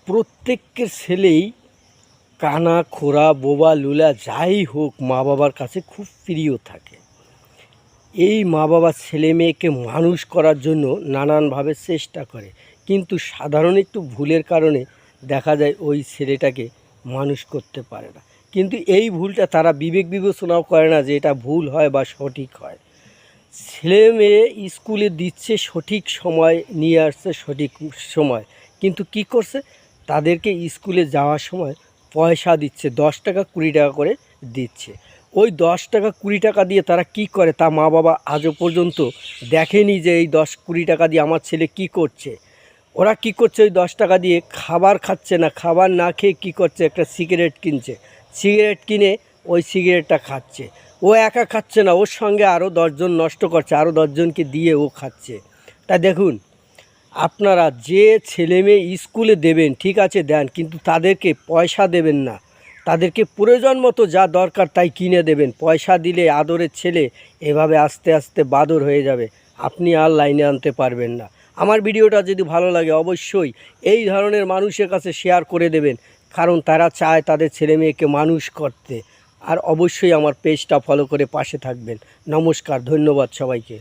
প্রত্যেকের ছেলেই কানা খোড়া বোবা লুলা যাই হোক মা বাবার কাছে খুব প্রিয় থাকে। এই মা বাবা ছেলে মেয়েকে মানুষ করার জন্য নানানভাবে চেষ্টা করে, কিন্তু সাধারণ একটু ভুলের কারণে দেখা যায় ওই ছেলেটাকে মানুষ করতে পারে না। কিন্তু এই ভুলটা তারা বিবেক বিবেচনাও করে না যে এটা ভুল হয় বা সঠিক হয়। ছেলে মেয়ে স্কুলে দিচ্ছে সঠিক সময়, নিয়ে আসছে সঠিক সময়, কিন্তু কি করছে, তাদেরকে স্কুলে যাওয়ার সময় পয়সা দিচ্ছে, 10 টাকা 20 টাকা করে দিচ্ছে। ওই 10 টাকা 20 টাকা দিয়ে তারা কি করে তা মা বাবা আজও পর্যন্ত দেখেনি যে এই 10-20 টাকা দিয়ে আমার ছেলে কি করছে। ওরা কি করছে, ওই 10 টাকা দিয়ে খাবার খাচ্ছে না, খাবার না খেয়ে কী করছে, একটা সিগারেট কিনছে, সিগারেট কিনে ওই সিগারেটটা খাচ্ছে। ও একা খাচ্ছে না, ওর সঙ্গে আরও 10 জন নষ্ট করছে, আরও 10 জনকে দিয়ে ও খাচ্ছে। তা দেখুন, আপনারা যে ছেলে মেয়ে স্কুলে দেবেন ঠিক আছে দেন, কিন্তু তাদেরকে পয়সা দেবেন না, তাদেরকে প্রয়োজন মতো যা দরকার তাই কিনে দেবেন। পয়সা দিলে আদরের ছেলে এভাবে আস্তে আস্তে বাদর হয়ে যাবে, আপনি আর লাইনে আনতে পারবেন না। আমার ভিডিওটা যদি ভালো লাগে অবশ্যই এই ধরনের মানুষের কাছে শেয়ার করে দেবেন, কারণ তারা চায় তাদের ছেলে মেয়েকে মানুষ করতে। আর অবশ্যই আমার পেজটা ফলো করে পাশে থাকবেন। নমস্কার, ধন্যবাদ সবাইকে।